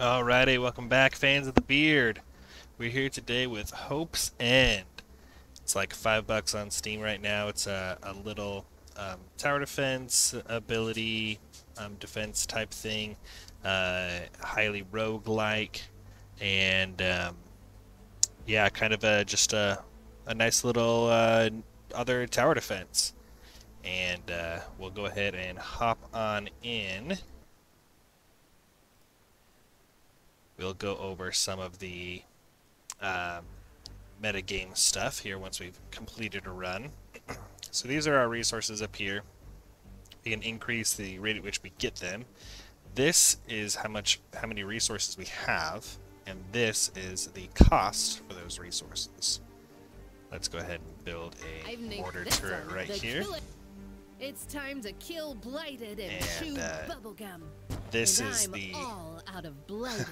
Alrighty, welcome back, fans of the beard. We're here today with Hope's End. It's like $5 on Steam right now. It's a little tower defense ability, defense type thing, highly roguelike, and yeah, kind of just a nice little other tower defense. And we'll go ahead and hop on in. We'll go over some of the metagame stuff here once we've completed a run. So these are our resources up here. We can increase the rate at which we get them. This is how many resources we have, and this is the cost for those resources. Let's go ahead and build a mortar turret right here. It's time to kill Blighted and chew bubblegum. This and is I'm all out of Blighted.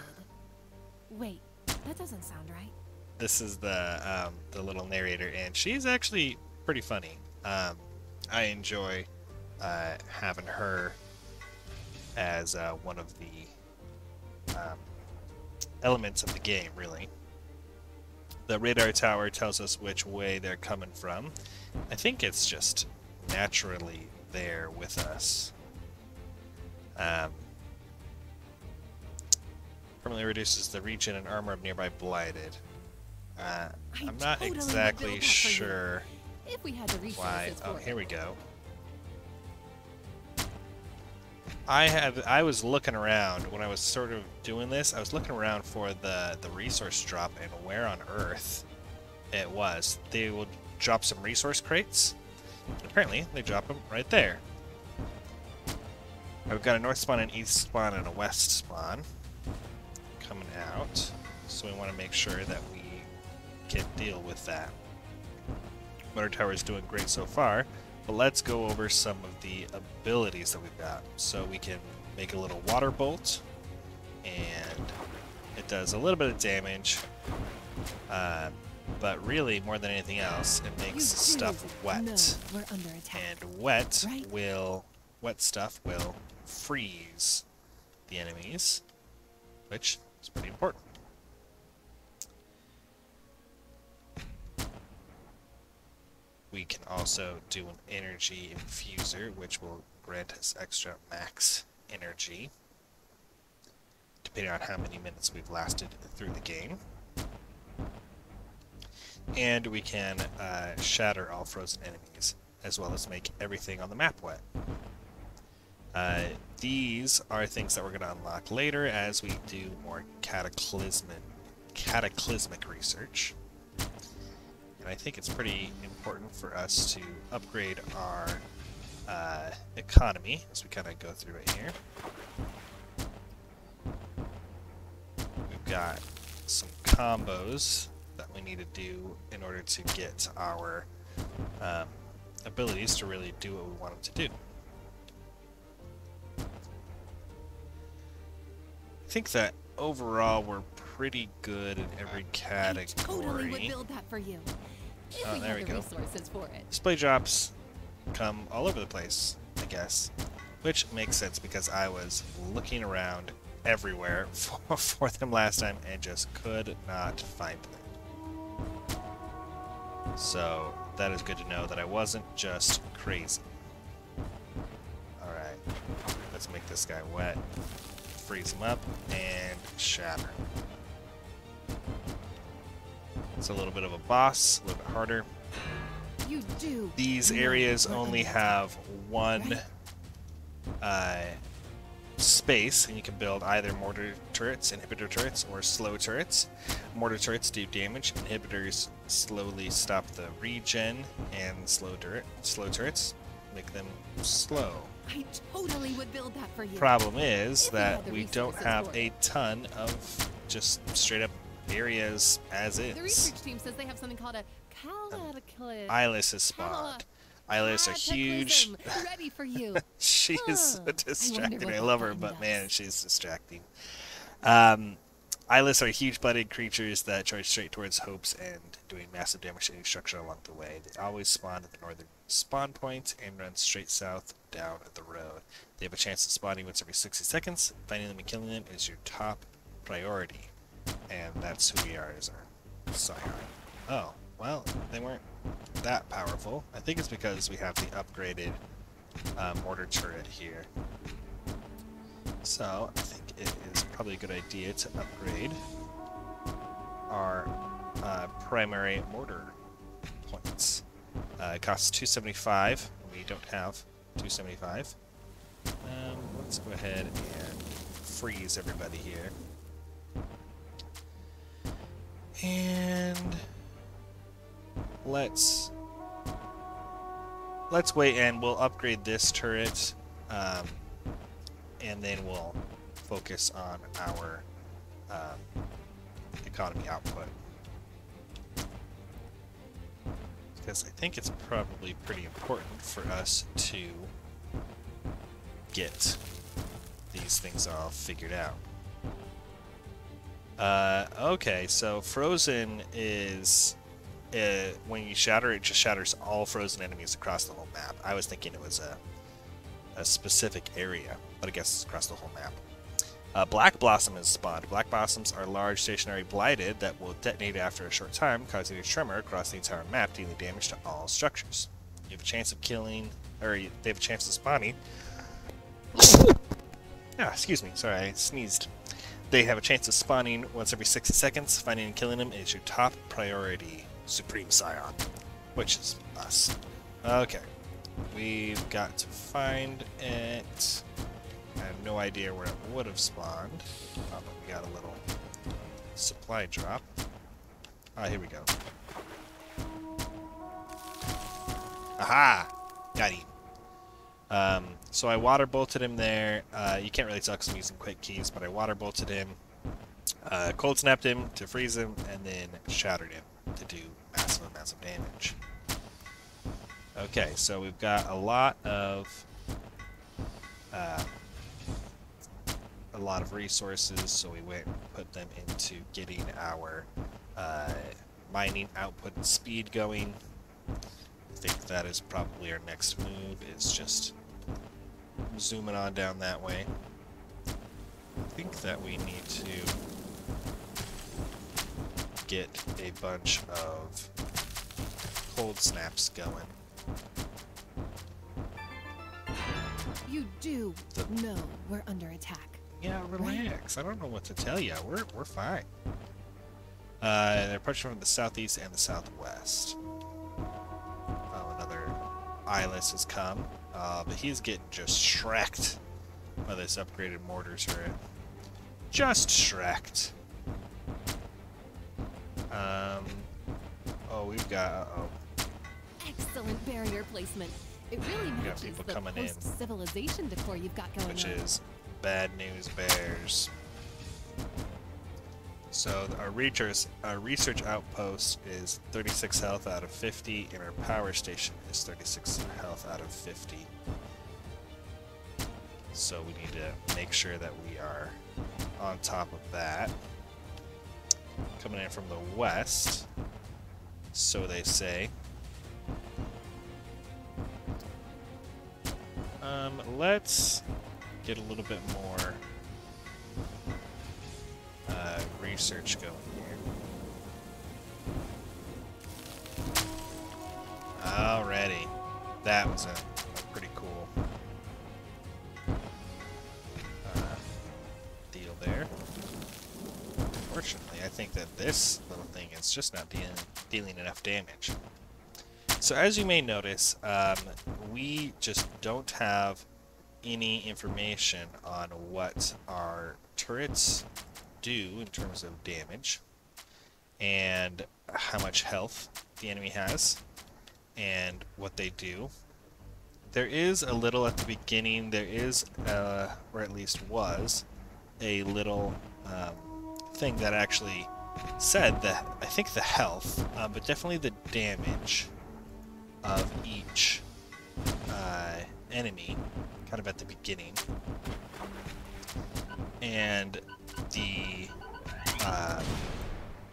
Wait, that doesn't sound right. This is the little narrator, and she's actually pretty funny. I enjoy having her as one of the elements of the game, really. The radar tower tells us which way they're coming from. I think it's just naturally there with us. Permanently reduces the regen and armor of nearby Blighted. I'm not totally exactly sure if we had the why. resources Oh, for here it. we go. I was looking around when I was sort of doing this. I was looking around for the resource drop and where on earth it was. They will drop some resource crates. Apparently, they drop them right there. I've got a north spawn, an east spawn, and a west spawn coming out. So we want to make sure that we can deal with that. Motor tower is doing great so far, but let's go over some of the abilities that we've got. So we can make a little water bolt, and it does a little bit of damage, but really more than anything else, it makes stuff wet. No, we're under attack. And wet Right. wet stuff will freeze the enemies, which is pretty important. We can also do an energy infuser, which will grant us extra max energy, depending on how many minutes we've lasted through the game. And we can shatter all frozen enemies, as well as make everything on the map wet. These are things that we're going to unlock later as we do more cataclysmic research. And I think it's pretty important for us to upgrade our economy as we kind of go through it here. We've got some combos that we need to do in order to get our abilities to really do what we want them to do. I think that overall we're pretty good in every category. I totally would build that for you. If Oh, we there had we the go. resources for it. Display drops come all over the place, I guess, which makes sense because I was looking around everywhere for them last time and just could not find them. So that is good to know that I wasn't just crazy. Alright, let's make this guy wet, freeze him up, and shatter. It's a little bit of a boss, a little bit harder. You do. These areas only have one space, and you can build either mortar turrets, inhibitor turrets, or slow turrets. Mortar turrets do damage, inhibitors slowly stop the regen, and slow turrets make them slow. I totally would build that for you. Problem is If we that had the we don't resources have for a it. ton of just straight up areas as The is. research team says they have something called a cataclysm. Eyeless is spawned. Eyeless are huge. Ready for you. She is so Huh. distracting. what I that love her, button but does. man, she's distracting. Eyeless are huge-blooded creatures that charge straight towards Hope's End, doing massive damage to any structure along the way. They always spawn at the northern spawn point and run straight south down the road. They have a chance of spawning once every 60 seconds. Finding them and killing them is your top priority. And that's who we are as our scion. Oh, well, they weren't that powerful. I think it's because we have the upgraded mortar turret here. So I think it is probably a good idea to upgrade our primary mortar points. It costs 275. We don't have 275. Let's go ahead and freeze everybody here. And let's wait, and we'll upgrade this turret, and then we'll focus on our economy output. Because I think it's probably pretty important for us to get these things all figured out. Okay, so frozen is when you shatter, it just shatters all frozen enemies across the whole map. I was thinking it was a specific area, but I guess it's across the whole map. Black Blossom is spawned. Black Blossoms are large, stationary blighted that will detonate after a short time, causing a tremor across the entire map, dealing damage to all structures. You have a chance of killing, or they have a chance of spawning. Excuse me, sorry, I sneezed. They have a chance of spawning once every 60 seconds. Finding and killing them is your top priority, Supreme Scion, which is us. Okay, we've got to find it. I have no idea where it would have spawned. Oh, but we got a little supply drop. Ah, here we go. Aha! Got him. So I water bolted him there. You can't really tell because I'm using quick keys, but I water bolted him, cold snapped him to freeze him, and then shattered him to do massive amounts of damage. Okay, so we've got a lot of resources, so we went and put them into getting our mining output and speed going. I think that is probably our next move, is just zooming on down that way. I think that we need to get a bunch of cold snaps going. You do know we're under attack. Yeah, relax. I don't know what to tell you. We're fine. They're approaching from the southeast and the southwest. Oh, another Eyeless has come. But he's getting just shreked by this upgraded mortar turret. Just shreked. Oh, we've got... Uh-oh. Excellent barrier placement. It really got matches people the coming in. post-civilization decor you've got going Which on. is bad news bears. So our research outpost is 36 health out of 50, and our power station is 36 health out of 50. So we need to make sure that we are on top of that. Coming in from the west, so they say. Let's get a little bit more research going here. Alrighty. That was a pretty cool deal there. Unfortunately, I think that this little thing is just not dealing enough damage. So as you may notice, we just don't have any information on what our turrets do in terms of damage and how much health the enemy has and what they do. There is a little at the beginning, there is, or at least was, a little thing that actually said that, I think the health, but definitely the damage of each enemy, kind of at the beginning, and the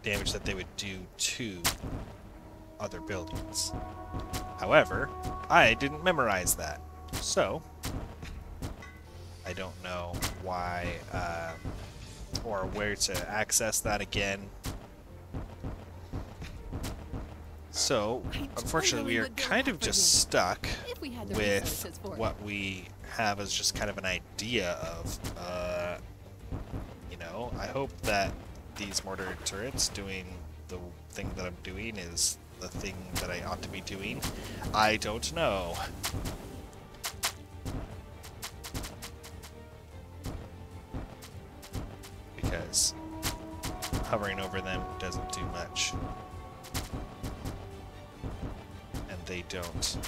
damage that they would do to other buildings. However, I didn't memorize that, so I don't know why or where to access that again. So, unfortunately, we are kind of just stuck with what we have as just kind of an idea of, you know, I hope that these mortar turrets doing the thing that I'm doing is the thing that I ought to be doing. I don't know. Because hovering over them doesn't do much. And they don't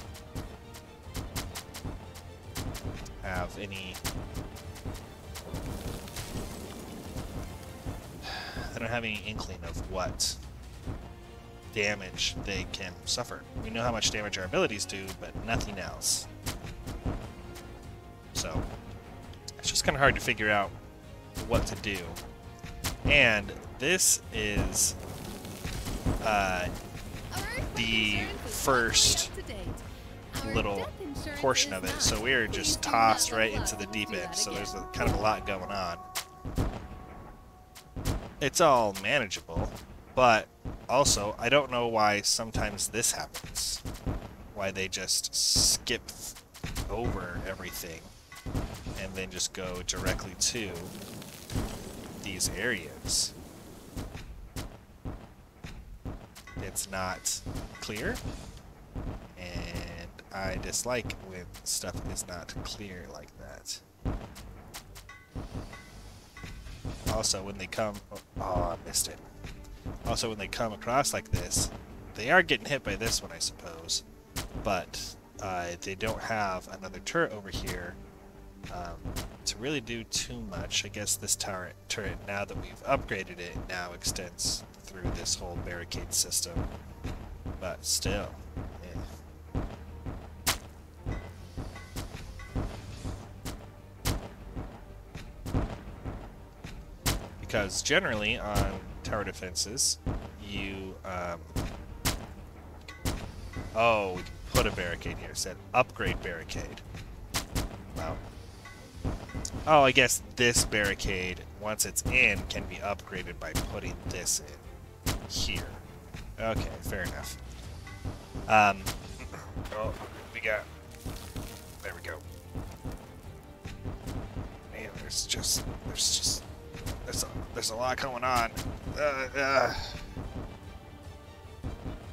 have any... I don't have any inkling of what damage they can suffer. We know how much damage our abilities do, but nothing else. So, it's just kind of hard to figure out what to do. And this is the first little portion of it, so we're just tossed right into the deep end, so there's kind of a lot going on. It's all manageable, but also I don't know why sometimes this happens, why they just skip over everything and then just go directly to these areas. It's not clear, and I dislike when stuff is not clear like that. Also, when they come... Oh, I missed it. Also, when they come across like this, they are getting hit by this one, I suppose. But they don't have another turret over here to really do too much. I guess this turret, now that we've upgraded it, now extends through this whole barricade system. But still, yeah. Because generally on tower defenses, you, oh, we can put a barricade here. It said upgrade barricade. Wow. Oh, I guess this barricade, once it's in, can be upgraded by putting this in here. Okay, fair enough. Oh, we got... There we go. Man, there's a lot going on.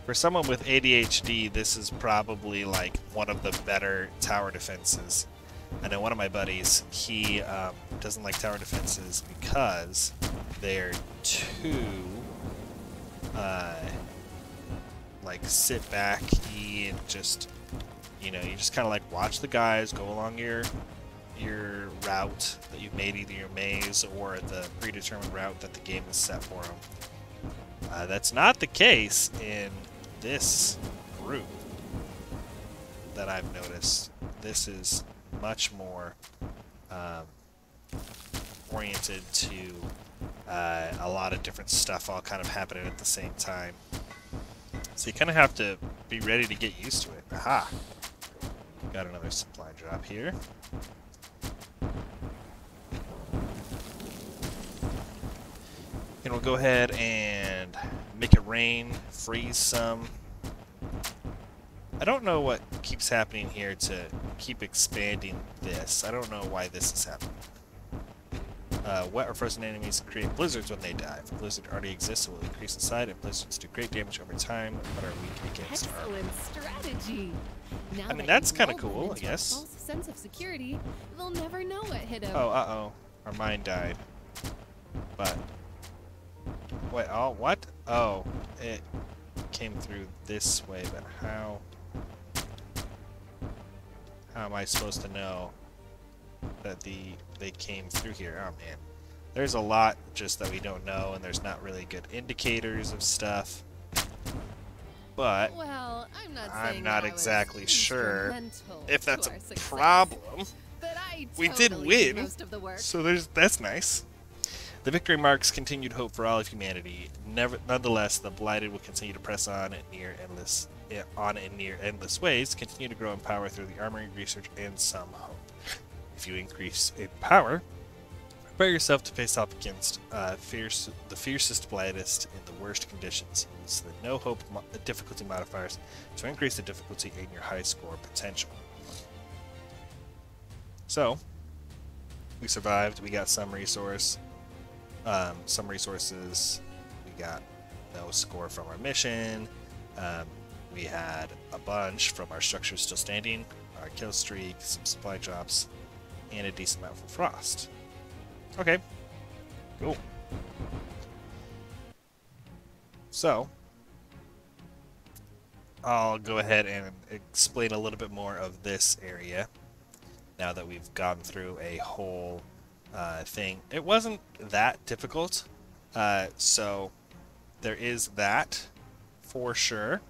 For someone with ADHD, this is probably like one of the better tower defenses. I know one of my buddies, he doesn't like tower defenses because they're too like sit back and just, you know, you just kind of like watch the guys go along your route that you've made, either your maze or the predetermined route that the game has set for them. That's not the case in this group that I've noticed. This is much more oriented to a lot of different stuff all kind of happening at the same time. So you kind of have to be ready to get used to it. Aha! Got another supply drop here. And we'll go ahead and make it rain, freeze some. I don't know what keeps happening here to keep expanding this. I don't know why this is happening. Wet or frozen enemies create blizzards when they die. If a blizzard already exists, it will increase in size, and blizzards do great damage over time, but are weak against armor. Excellent strategy. Now I mean, that's kind of lull them cool, I into a guess. false sense of security, they'll never know what hit them. Oh, uh-oh. Our mine died. But... Wait, oh, what? Oh, it came through this way, but how... How am I supposed to know that they came through here? Oh, man. There's a lot just that we don't know, and there's not really good indicators of stuff. But well, I'm not exactly sure if that's a success, problem. But I We did totally win, most of the work. so that's nice. The victory marks continued hope for all of humanity. Nonetheless, the blighted will continue to press on in near endless ways, continue to grow in power through the armory, research, and some hope. If you increase in power, Prepare yourself to face off against the fiercest blightest in the worst conditions. Use the no hope difficulty modifiers to increase the difficulty in your high score potential. So, we survived. We got some resources. We got no score from our mission. We had a bunch from our structures still standing, our kill streak, some supply drops, and a decent amount from Frost. Okay, cool. So, I'll go ahead and explain a little bit more of this area now that we've gone through a whole thing. It wasn't that difficult, so there is that for sure.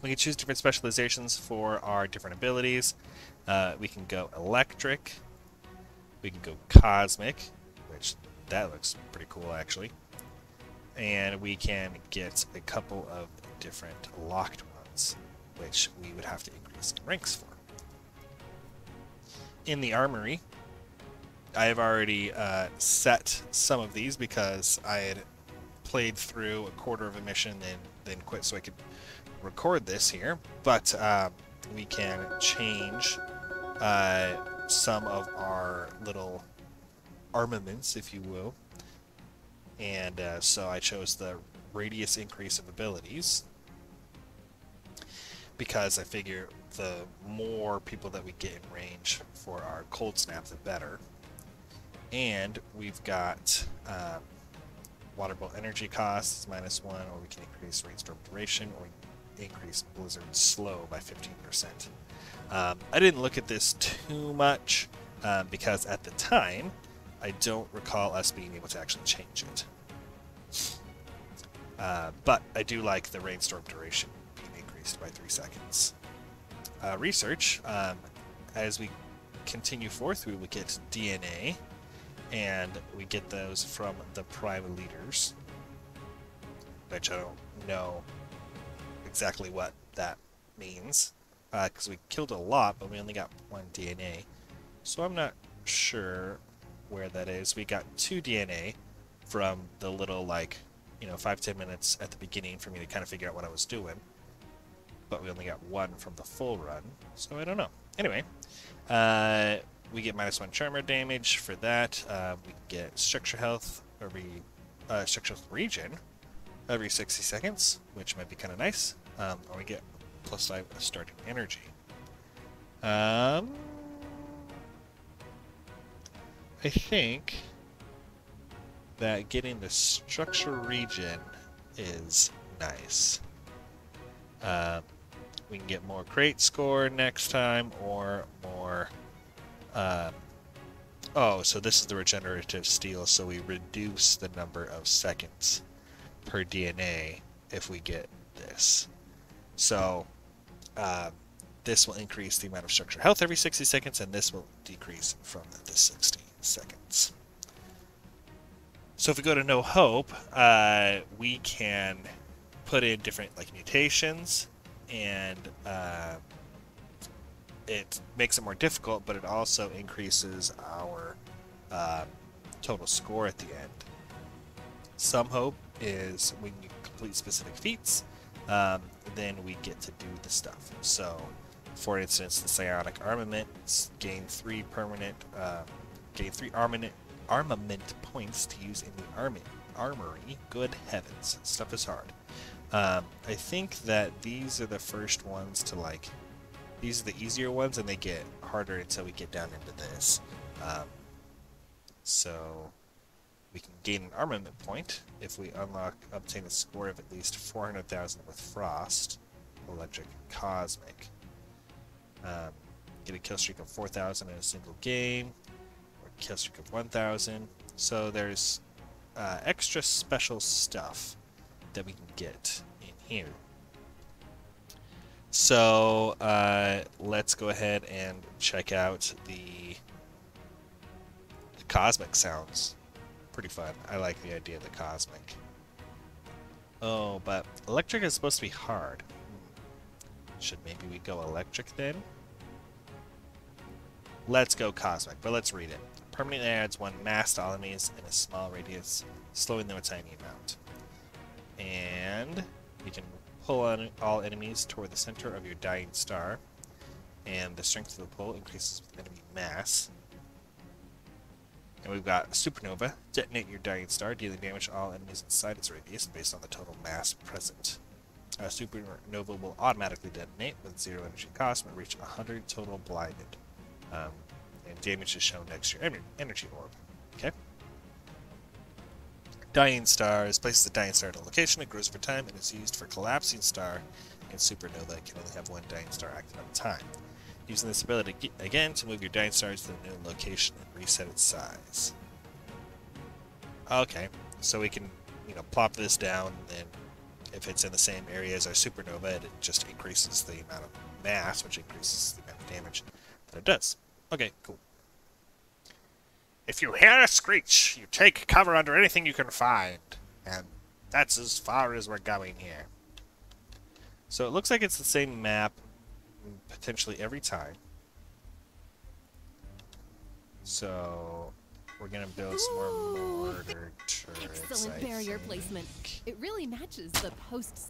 We can choose different specializations for our different abilities. We can go electric. We can go cosmic, which that looks pretty cool actually. And we can get a couple of different locked ones, which we would have to increase in ranks for. In the armory, I have already set some of these because I had played through a quarter of a mission and then quit so I could record this here. But we can change some of our little armaments, if you will. And so I chose the radius increase of abilities because I figure the more people that we get in range for our cold snap, the better. And we've got water bolt energy costs -1, or we can increase rainstorm duration, or increase blizzard slow by 15%. I didn't look at this too much because at the time I don't recall us being able to actually change it. But I do like the rainstorm duration being increased by 3 seconds. Research, as we continue forth, we will get DNA, and we get those from the prime leaders, which I don't know exactly what that means, because we killed a lot, but we only got 1 DNA, so I'm not sure where that is. We got 2 DNA from the little, like, 5-10 minutes at the beginning for me to kind of figure out what I was doing, but we only got 1 from the full run, so I don't know. Anyway, we get -1 charmer damage for that. We get structure health every structure health regen every 60 seconds, which might be kind of nice. Or we get +5 starting energy. I think that getting the structure regen is nice. We can get more crate score next time, or more... oh, so this is the regenerative steel, so we reduce the number of seconds per DNA if we get this. So, this will increase the amount of structure health every 60 seconds, and this will decrease from the 60 seconds. So if we go to No Hope, we can put in different mutations, and it makes it more difficult, but it also increases our total score at the end. Some Hope is when you complete specific feats, then we get to do the stuff. So, for instance, the Psionic Armament gain 3 armament points to use in the armory. Good heavens, stuff is hard. I think that these are the first ones to these are the easier ones, and they get harder until we get down into this. So we can gain an armament point if we obtain a score of at least 400,000 with Frost, Electric, Cosmic. Get a kill streak of 4,000 in a single game, or kill streak of 1,000. So there's extra special stuff that we can get in here. So let's go ahead and check out the Cosmic. Sounds pretty fun. I like the idea of the Cosmic. Oh, but Electric is supposed to be hard. Should maybe we go Electric then? Let's go Cosmic, but let's read it. Permanently adds 1 mass to all enemies in a small radius, slowing them a tiny amount. And you can pull on all enemies toward the center of your dying star, and the strength of the pull increases with enemy mass. And we've got Supernova. Detonate your dying star, dealing damage to all enemies inside its radius based on the total mass present. Supernova will automatically detonate with 0 energy cost when reach 100 total blinded. And damage is shown next to your energy orb. Okay. Dying Stars. Places the Dying Star at a location. It grows over time and is used for Collapsing Star and Supernova. It can only have 1 Dying Star active at a time. Using this ability again to move your Dying Stars to the new location and reset its size. Okay, so we can, plop this down, and then if it's in the same area as our Supernova, it just increases the amount of mass, which increases the amount of damage that it does. Okay, cool. If you hear a screech, you take cover under anything you can find. And that's as far as we're going here. So it looks like it's the same map potentially every time. So we're going to build some more mortar turrets. Excellent barrier placement. It really matches the posts.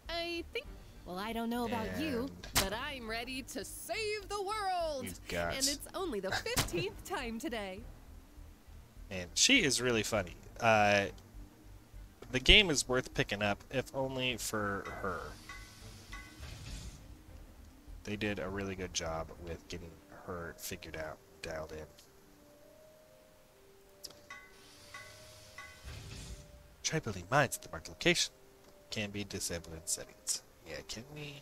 I think... Well, I don't know about you, but I'm ready to save the world! And it's only the 15th time today. And she is really funny. The game is worth picking up, if only for her. They did a really good job with getting her figured out, dialed in. Try building mines at the marked location. Can be disabled in settings. Yeah, can we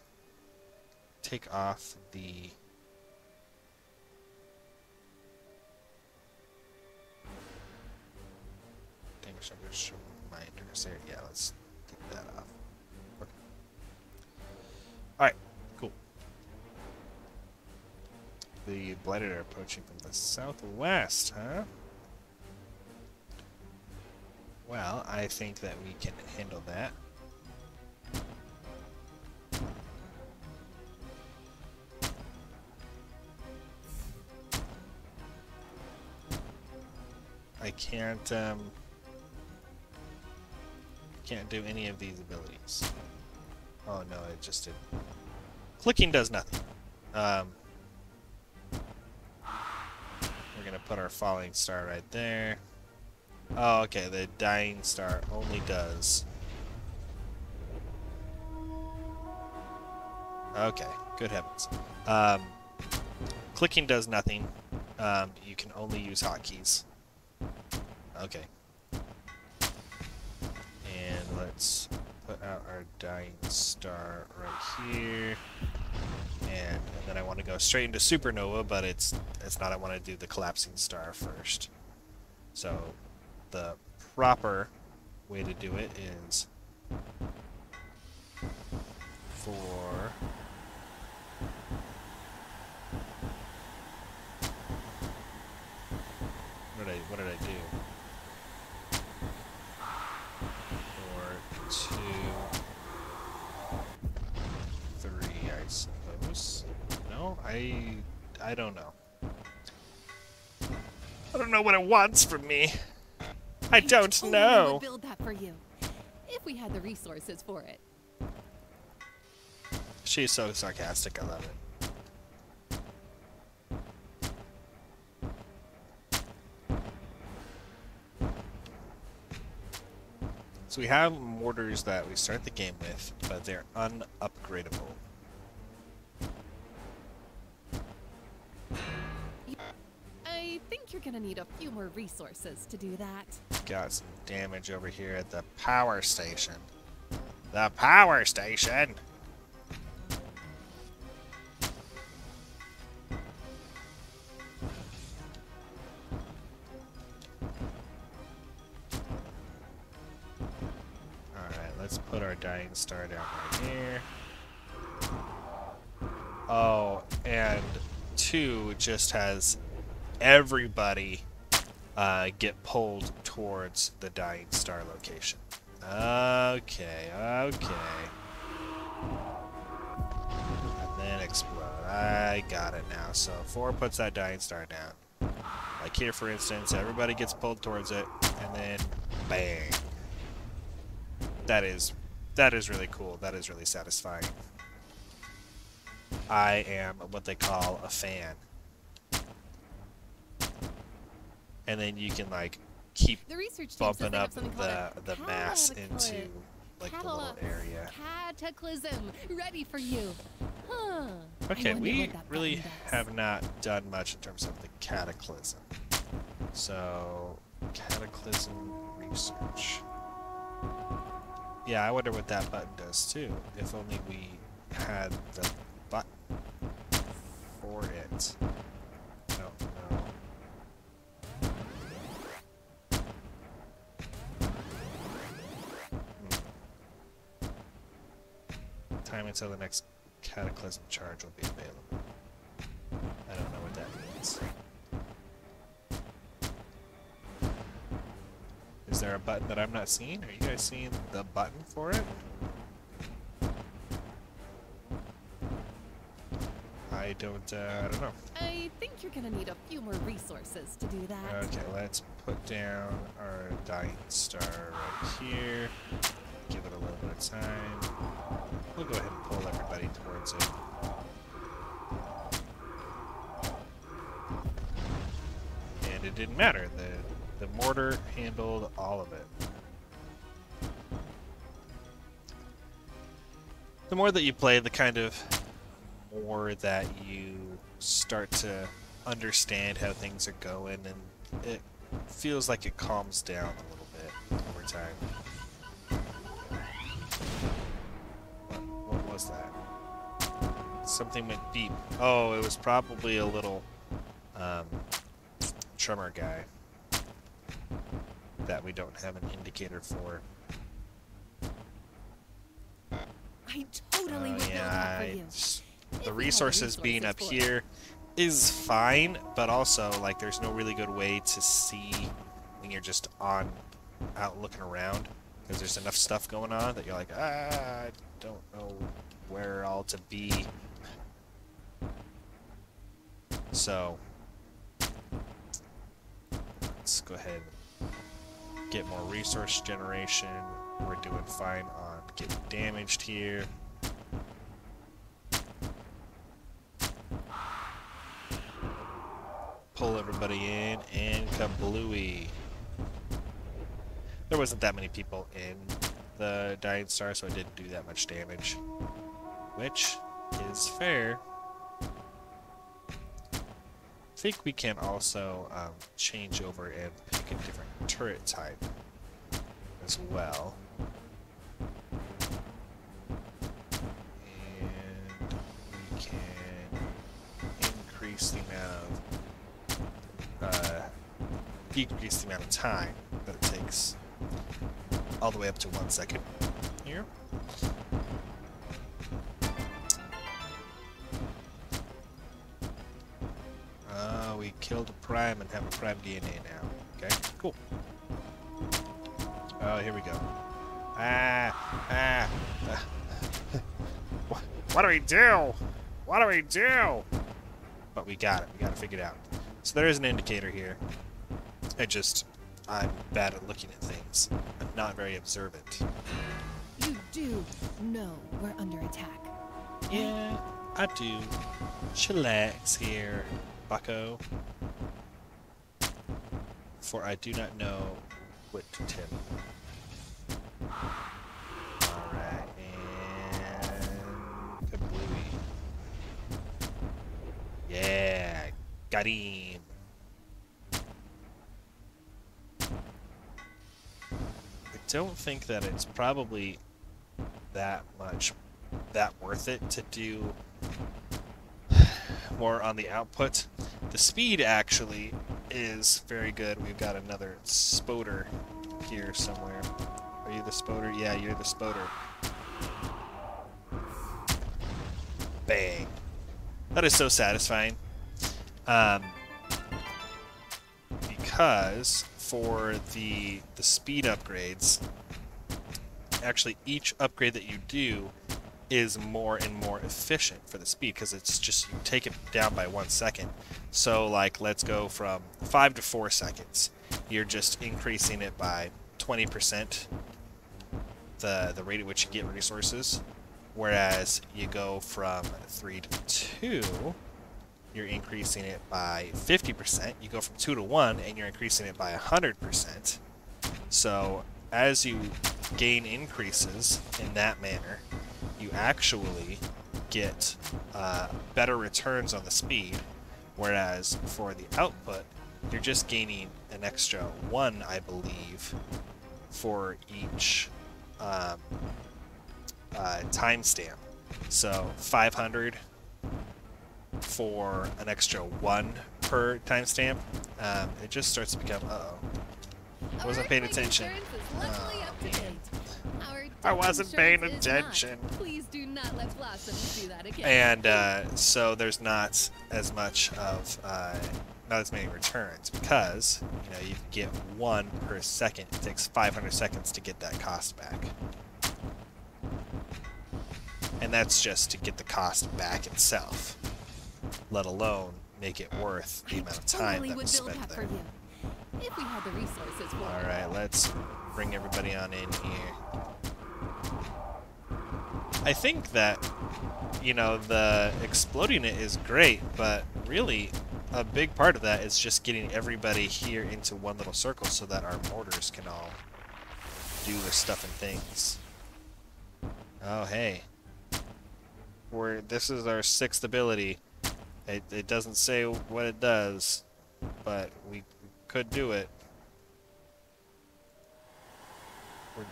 take off the... Damage under show reminders there? Yeah, let's take that off. Okay. Alright, cool. The Blighted are approaching from the southwest, huh? Well, I think that we can handle that. I can't do any of these abilities. Oh no, it just did. Clicking does nothing. We're gonna put our falling star right there. Oh, okay, the dying star only does... Okay, good heavens. Clicking does nothing. You can only use hotkeys. Okay. And let's put out our dying star right here. And then I want to go straight into Supernova, but it's not. I want to do the collapsing star first. So the proper way to do it is for what did I do? 4, 2, 3, I suppose. No, I don't know. I don't know what it wants from me. I don't know. Would build that for you, if we had the resources for it. She's so sarcastic. I love it. So we have mortars that we start the game with, but they're unupgradable. I think you're gonna need a few more resources to do that. Got some damage over here at the power station. The power station! Let's put our dying star down right here. Oh, and 2 just has everybody get pulled towards the dying star location. Okay, okay. And then explode. I got it now. So 4 puts that dying star down. Like here, for instance, everybody gets pulled towards it, and then bang. That is really cool. That is really satisfying. I am what they call a fan. And then you can like keep bumping up the mass into like the little area. Cataclysm, ready for you. Huh. Okay, we really have not done much in terms of the cataclysm. So, cataclysm research. Yeah, I wonder what that button does too. If only we had the button for it. No. Time until the next cataclysm charge will be available. I don't know what that means. Is there a button that I'm not seeing? Are you guys seeing the button for it? I don't know. I think you're gonna need a few more resources to do that. Okay, let's put down our dying star right here. Give it a little bit of time. We'll go ahead and pull everybody towards it. And it didn't matter. The mortar handled all of it. The more that you play, the kind of more that you start to understand how things are going, and it feels like it calms down a little bit over time. What was that? Something went deep. Oh, it was probably a little tremor guy that we don't have an indicator for. I totally would build that for you. The resources being up here is fine, but also like there's no really good way to see when you're just out looking around, because there's enough stuff going on that you're like, I don't know where all to be. So let's go ahead and get more resource generation. We're doing fine on getting damaged here. Pull everybody in and kablooey. There wasn't that many people in the Dying Star, so it didn't do that much damage, which is fair. I think we can also change over and pick a different turret type as well. And we can increase the amount of decrease the amount of time that it takes, all the way up to 1 second here. We killed a prime and have a prime DNA now. Okay, cool. Oh, here we go. What do we do? What do we do? But we got it. We got it figured out. So there is an indicator here. I'm bad at looking at things. I'm not very observant. You do know we're under attack. Yeah, I do. Chillax here, bucko. For I do not know what to tell you. Alright, and kablooey. Yeah, got him. I don't think that it's probably that worth it to do more on the output. The speed actually is very good. We've got another spoder here somewhere. Are you the spoder? Yeah, you're the spoder. Bang. That is so satisfying. Because for the speed upgrades, actually each upgrade that you do is more and more efficient for the speed because it's just you take it down by 1 second. So like let's go from 5 to 4 seconds. You're just increasing it by 20%, the rate at which you get resources. Whereas you go from 3 to 2, you're increasing it by 50%. You go from 2 to 1 and you're increasing it by 100%. So as you gain increases in that manner, you actually get better returns on the speed, whereas for the output, you're just gaining an extra 1, I believe, for each timestamp. So 500 for an extra 1 per timestamp. It just starts to become, wasn't paying attention. I wasn't paying attention. Please do not let Blossom do that again. And so there's not as much of not as many returns because you get 1 per second. It takes 500 seconds to get that cost back, and that's just to get the cost back itself, let alone make it worth the amount of time that was spent there. If we had the resources for All right, let's bring everybody on in here. I think that, the exploding it is great, but really a big part of that is just getting everybody here into one little circle so that our mortars can all do their stuff and things. Oh, hey. This is our 6th ability. It doesn't say what it does, but we could do it.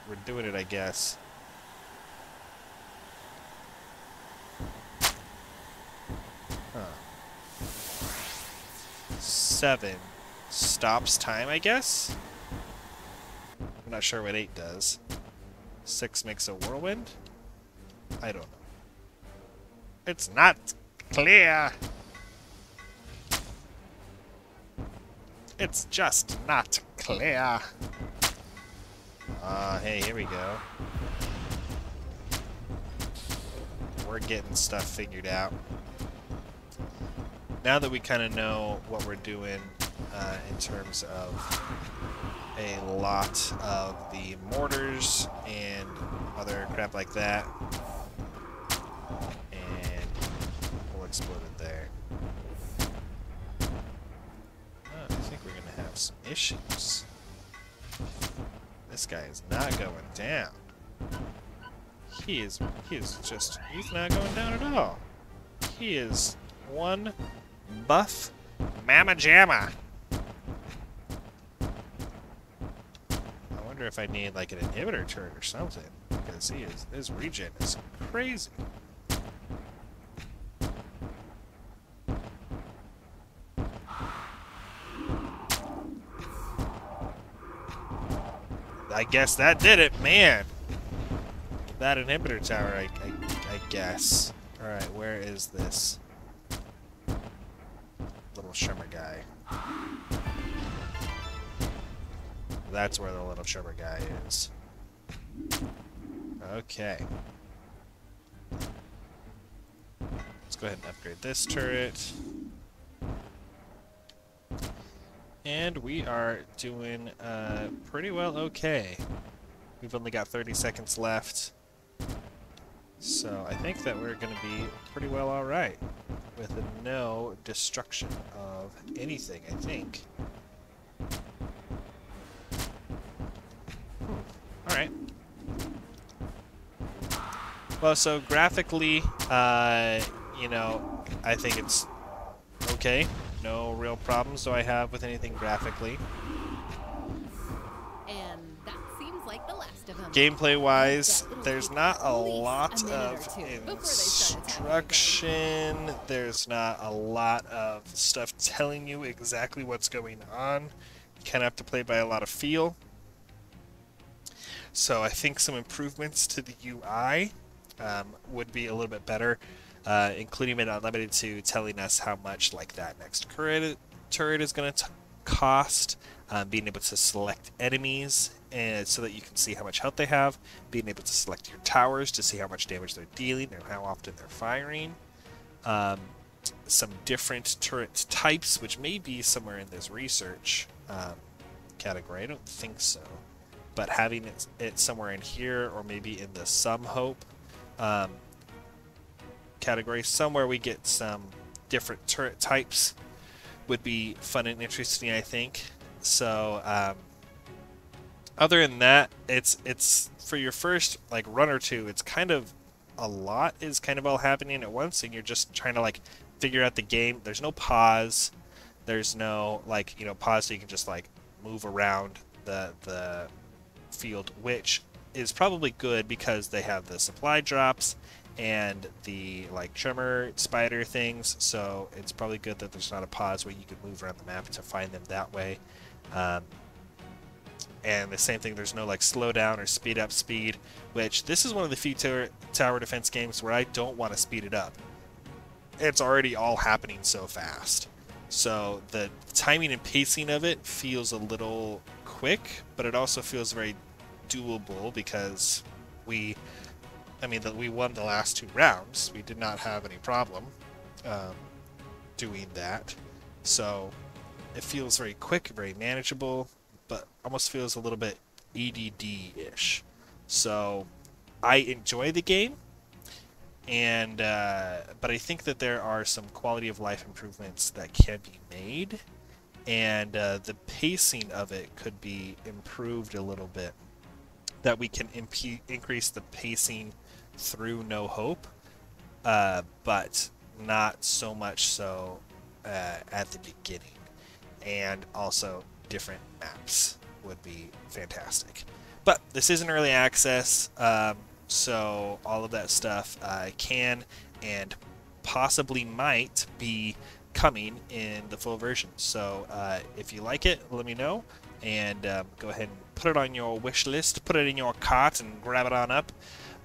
We're doing it, I guess. Huh. 7 stops time, I guess? I'm not sure what 8 does. 6 makes a whirlwind? I don't know. It's not clear. It's just not clear. Hey, here we go. We're getting stuff figured out. Now that we kind of know what we're doing in terms of a lot of the mortars and other crap like that, and we'll explode it there. I think we're gonna have some issues. This guy is not going down. He's not going down at all. He is one buff mamma jamma. I wonder if I need like an inhibitor turret or something, because his regen is crazy. I guess that did it, man. That inhibitor tower, I guess. Alright, where is this little shimmer guy? That's where the little shimmer guy is. Okay. Let's go ahead and upgrade this turret. And we are doing pretty well okay. We've only got 30 seconds left. So I think that we're going to be pretty well alright. With no destruction of anything, I think. Alright. Well, so graphically, I think it's okay. No real problems do I have with anything graphically. And that seems like the last of them. Gameplay-wise, there's not a lot of instruction. There's not a lot of stuff telling you exactly what's going on. You kind of have to play by a lot of feel. So I think some improvements to the UI would be a little bit better. Including it unlimited to telling us how much like that next turret is going to cost, being able to select enemies and so that you can see how much health they have, being able to select your towers to see how much damage they're dealing and how often they're firing. Some different turret types, which may be somewhere in this research category. I don't think so. But having it somewhere in here, or maybe in the some hope category, somewhere we get some different turret types, would be fun and interesting, I think. So other than that, it's for your first like run or two, it's kind of a lot is kind of all happening at once, and you're just trying to like figure out the game. There's no pause. There's no like, you know, pause so you can just like move around the field, which is probably good because they have the supply drops and the like tremor spider things, so it's probably good that there's not a pause where you can move around the map to find them that way. And the same thing, there's no like slow down or speed up speed, which this is one of the few tower defense games where I don't want to speed it up. It's already all happening so fast. So the timing and pacing of it feels a little quick, but it also feels very doable because we won the last 2 rounds. We did not have any problem doing that. So it feels very quick, very manageable, but almost feels a little bit ADD-ish. So I enjoy the game, and but I think that there are some quality of life improvements that can be made, and the pacing of it could be improved a little bit. That we can increase the pacing through No Hope, but not so much so at the beginning. And also different maps would be fantastic. But this is an early access, so all of that stuff can and possibly might be coming in the full version. So if you like it, let me know, and go ahead and put it on your wish list, put it in your cart and grab it on up.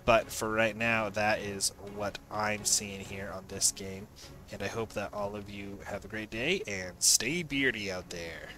But for right now, that is what I'm seeing here on this game, and I hope that all of you have a great day and stay beardy out there.